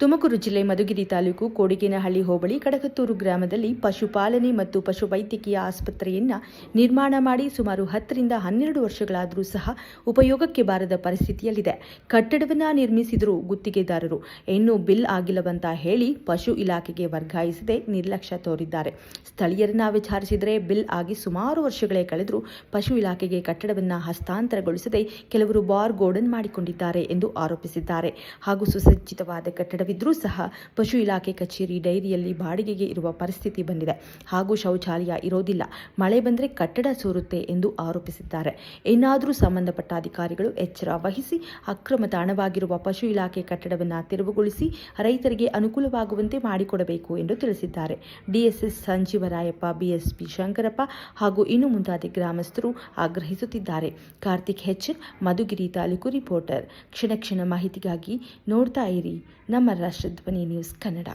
ತುಮಕೂರು ಜಿಲ್ಲೆ ಮಧುಗಿರಿ ತಾಲೂಕು ಕೋಡಿಗೇನಹಳ್ಳಿ ಹೋಬಳಿ ಕಡಕತ್ತೂರು ಗ್ರಾಮದಲ್ಲಿ ಪಶುಪಾಲನೆ ಮತ್ತು ಪಶುವೈದ್ಯಕೀಯ ಆಸ್ಪತ್ರೆಯನ್ನು ನಿರ್ಮಾಣ ಮಾಡಿ ಸುಮಾರು 10 ರಿಂದ 12 ವರ್ಷಗಳಾದರೂ ಸಹ ಉಪಯೋಗಕ್ಕೆ ಬಾರದ ಪರಿಸ್ಥಿತಿಯಲ್ಲಿದೆ. ಕಟ್ಟಡವನ್ನು ನಿರ್ಮಿಸಿದರೂ ಗುತ್ತಿಗೆದಾರರು ಇನ್ನೂ ಬಿಲ್ ಆಗಿಲ್ಲವಂತ ಹೇಳಿ ಪಶು ಇಲಾಖೆಗೆ ವರ್ಗಾಯಿಸದೆ ನಿರ್ಲಕ್ಷ್ಯ ತೋರಿದ್ದಾರೆ. ಸ್ಥಳೀಯರನ್ನ ವಿಚಾರಿಸಿದರೆ ಬಿಲ್ ಆಗಿ ಸುಮಾರು ವರ್ಷಗಳೇ ಕಳೆದರೂ ಪಶು ಇಲಾಖೆಗೆ ಕಟ್ಟಡವನ್ನು ಹಸ್ತಾಂತರಗೊಳಿಸದೆ ಕೆಲವರು ಬಾರ್ ಗೋಡನ್ ಮಾಡಿಕೊಂಡಿದ್ದಾರೆ ಎಂದು ಆರೋಪಿಸಿದ್ದಾರೆ. ಹಾಗೂ ಸುಸಜ್ಜಿತವಾದ ಕಟ್ಟಡವಿದ್ರೂ ಸಹ ಪಶು ಇಲಾಖೆ ಕಚೇರಿ ಡೈರಿಯಲ್ಲಿ ಬಾಡಿಗೆಗೆ ಇರುವ ಪರಿಸ್ಥಿತಿ ಬಂದಿದೆ. ಹಾಗೂ ಶೌಚಾಲಯ ಇರೋದಿಲ್ಲ, ಮಳೆ ಬಂದರೆ ಕಟ್ಟಡ ಸೋರುತ್ತೆ ಎಂದು ಆರೋಪಿಸಿದ್ದಾರೆ. ಇನ್ನಾದರೂ ಸಂಬಂಧಪಟ್ಟ ಅಧಿಕಾರಿಗಳು ಎಚ್ಚರ ವಹಿಸಿ ಅಕ್ರಮ ತಾಣವಾಗಿರುವ ಪಶು ಇಲಾಖೆ ಕಟ್ಟಡವನ್ನು ತೆರವುಗೊಳಿಸಿ ರೈತರಿಗೆ ಅನುಕೂಲವಾಗುವಂತೆ ಮಾಡಿಕೊಡಬೇಕು ಎಂದು ತಿಳಿಸಿದ್ದಾರೆ. ಡಿಎಸ್ಎಸ್ ಸಂಜೀವರಾಯಪ್ಪ, ಬಿಎಸ್ಪಿ ಶಂಕರಪ್ಪ ಹಾಗೂ ಇನ್ನು ಮುಂತಾದ ಗ್ರಾಮಸ್ಥರು ಆಗ್ರಹಿಸುತ್ತಿದ್ದಾರೆ. ಕಾರ್ತಿಕ್ ಹೆಚ್, ಮಧುಗಿರಿ ತಾಲೂಕು ರಿಪೋರ್ಟರ್. ಕ್ಷಣ ಕ್ಷಣ ಮಾಹಿತಿಗಾಗಿ ನೋಡ್ತಾ ಇರಿ ನಮ್ಮ ರಾಷ್ಟ್ರಧ್ವನಿ ನ್ಯೂಸ್ ಕನ್ನಡ.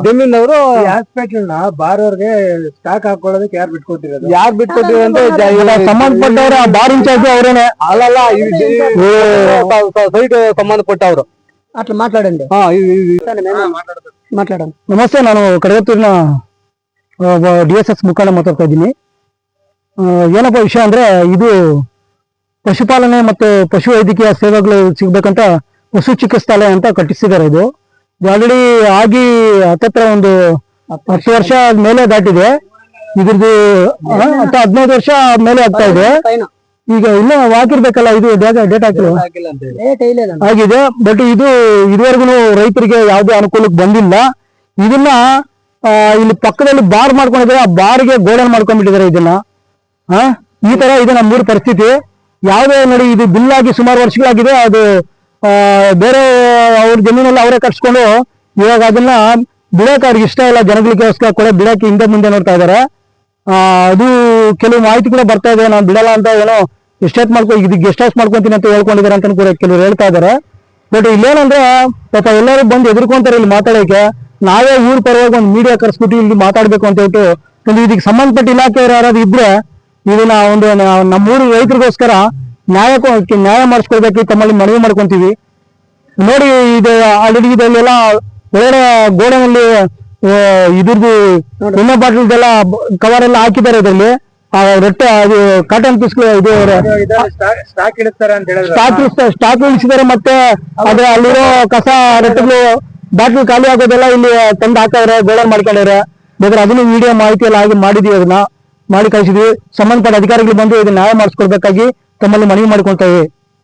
ಜಮೀನವರು ಹಾಸ್ಪಿಟಲ್ ನ ಬಾರವ್ರಿಗೆ ಸ್ಟಾಕ್ ಹಾಕೊಳ್ಳೋದಕ್ಕೆ ಯಾರು ಬಿಟ್ಕೊಟ್ಟಿರೋದು ಅಂತ ಸಂಬಂಧಪಟ್ಟವ್ರ ಬಾರ್ ಇನ್ಚಾರ್ಜ್ ಅವರೇನೆ. ಅಲ್ಲಲ್ಲ, ಸೈಟ್ ಸಂಬಂಧಪಟ್ಟವ್ರು ಅಟ್లా ಮಾತಾಡಂడి. ಮಾತಾಡೋಣ. ನಮಸ್ತೆ, ನಾನು ಕಡಗತ್ತೂರಿನ ಡಿಎಸ್ಎಸ್ ಮುಖಂಡ ಮಾತಾಡ್ತಾ ಇದ್ದೀನಿ. ಏನಪ್ಪ ವಿಷಯ ಅಂದ್ರೆ, ಇದು ಪಶುಪಾಲನೆ ಮತ್ತು ಪಶು ವೈದ್ಯಕೀಯ ಸೇವೆಗಳು ಸಿಗ್ಬೇಕಂತ ಪಶು ಚಿಕಿತ್ಸಾಲಯ ಅಂತ ಕಟ್ಟಿಸಿದ್ದಾರೆ. ಇದು ಆಲ್ರೆಡಿ ಆಗಿ ಹತ್ತತ್ರ ಒಂದು 10 ವರ್ಷ ಮೇಲೆ ದಾಟಿದೆ. ಇದ್ರದ್ದು 15 ವರ್ಷ ಮೇಲೆ ಆಗ್ತಾ ಇದೆ. ಈಗ ಇನ್ನೂ ಹಾಕಿರ್ಬೇಕಲ್ಲ, ಇದು ಡೇಟ್ ಹಾಕಿಲ್ಲ ಆಗಿದೆ. ಬಟ್ ಇದು ಇದುವರೆಗೂ ರೈತರಿಗೆ ಯಾವುದೇ ಅನುಕೂಲಕ್ಕೆ ಬಂದಿಲ್ಲ. ಇದನ್ನ ಇಲ್ಲಿ ಪಕ್ಕದಲ್ಲಿ ಬಾರ್ ಮಾಡ್ಕೊಂಡಿದ್ದಾರೆ, ಆ ಬಾರ್ಗೆ ಗೋಡನ್ ಮಾಡ್ಕೊಂಡ್ಬಿಟ್ಟಿದ್ದಾರೆ. ಇದನ್ನ ಈ ತರ ಇದೆ ನಮ್ಮೂರ ಪರಿಸ್ಥಿತಿ. ಯಾವುದೇ ನೋಡಿ, ಇದು ಬಿಲ್ ಆಗಿ ಸುಮಾರು ವರ್ಷಗಳಾಗಿದೆ. ಅದು ಬೇರೆ ಅವ್ರ ಜಮೀನಲ್ಲಿ ಅವರೇ ಕಟ್ಸ್ಕೊಂಡು ಇವಾಗ ಅದನ್ನ ಬಿಡಕ್ಕೆ ಅವ್ರಿಗೆ ಇಷ್ಟ ಇಲ್ಲ. ಜನಗಳಿಗೋಸ್ಕರ ಕೂಡ ಬಿಡಕ್ಕೆ ಹಿಂದೆ ಮುಂದೆ ನೋಡ್ತಾ ಇದಾರೆ. ಅದು ಕೆಲವು ಮಾಹಿತಿ ಕೂಡ ಬರ್ತಾ ಇದೆ, ನಾನು ಬಿಡಲ್ಲ ಅಂತ ಏನೋ ಇದಕ್ಕೆ ಗೆಸ್ಟ್ ಹೌಸ್ ಮಾಡ್ಕೊಂತೀನಿ ಅಂತ ಹೇಳ್ಕೊಂಡಿದ್ದಾರೆ ಅಂತ ಕೂಡ ಕೆಲವರು ಹೇಳ್ತಾ ಇದಾರೆ. ಬಟ್ ಇಲ್ಲೇನಂದ್ರೆ ಪಾಪ ಎಲ್ಲರೂ ಬಂದು ಎದುರ್ಕೊಂತಾರೆ ಇಲ್ಲಿ ಮಾತಾಡೋಕೆ. ನಾವೇ ಊರ್ ಪರವಾಗಿ ಒಂದು ಮೀಡಿಯಾ ಕರ್ಸ್ಬಿಟ್ಟು ಇಲ್ಲಿ ಮಾತಾಡ್ಬೇಕು ಅಂತ ಹೇಳ್ಬಿಟ್ಟು ಇದಕ್ಕೆ ಸಂಬಂಧಪಟ್ಟ ಇಲಾಖೆಯವರು ಯಾರಾದ್ರು ಇದ್ರೆ ಇದನ್ನ ಒಂದು ನಮ್ಮೂರು ರೈತರಿಗೋಸ್ಕರ ನ್ಯಾಯ ಮಾಡಿಸ್ಕೊಳ್ಬೇಕು ತಮ್ಮಲ್ಲಿ ಮನವಿ ಮಾಡ್ಕೊಂತೀವಿ. ನೋಡಿ, ಇದು ಆಲ್ರೆಡಿ ಇದೆಲ್ಲ ಒಳ್ಳೆ ಗೋಡೆನಲ್ಲಿ ಇದ್ರದ್ದು ಎಣ್ಣೆ ಬಾಟಲ್ದೆಲ್ಲ ಕವರ್ ಎಲ್ಲ ಹಾಕಿದ್ದಾರೆ. ಇದರಲ್ಲಿ ರೊಟ್ಟೆ ಅದು ಕಾಟನ್ ಪೀಸ್ಗಳು ಇದು ಸ್ಟಾಕ್ ಇಳಿಸಿದ್ದಾರೆ. ಮತ್ತೆ ಅದ್ರ ಅಲ್ಲಿರೋ ಕಸ ರೊಟ್ಟೆಗಳು ಬಾಟ್ಲು ಖಾಲಿ ಆಗೋದೆಲ್ಲ ಇಲ್ಲಿ ತಂದು ಹಾಕಿದ್ರೆ ಗೋಡೆ ಮಾಡ್ಕೊಂಡಿದ್ದಾರೆ. ಬೇಕಾದ್ರೆ ಅದನ್ನು ವಿಡಿಯೋ ಮಾಹಿತಿ ಎಲ್ಲ ಆಗಿ ಮಾಡಿದೀವಿ, ಅದನ್ನ ಮಾಡಿ ಕಳಿಸಿದ್ವಿ. ಸಂಬಂಧಪಟ್ಟ ಅಧಿಕಾರಿಗಳು ಬಂದು ಇದನ್ನ ನ್ಯಾಯ ಮಾಡಿಸ್ಕೊಡ್ಬೇಕಾಗಿ ತಮ್ಮಲ್ಲಿ ಮನವಿ ಮಾಡ್ಕೊಳ್ತೇವೆ.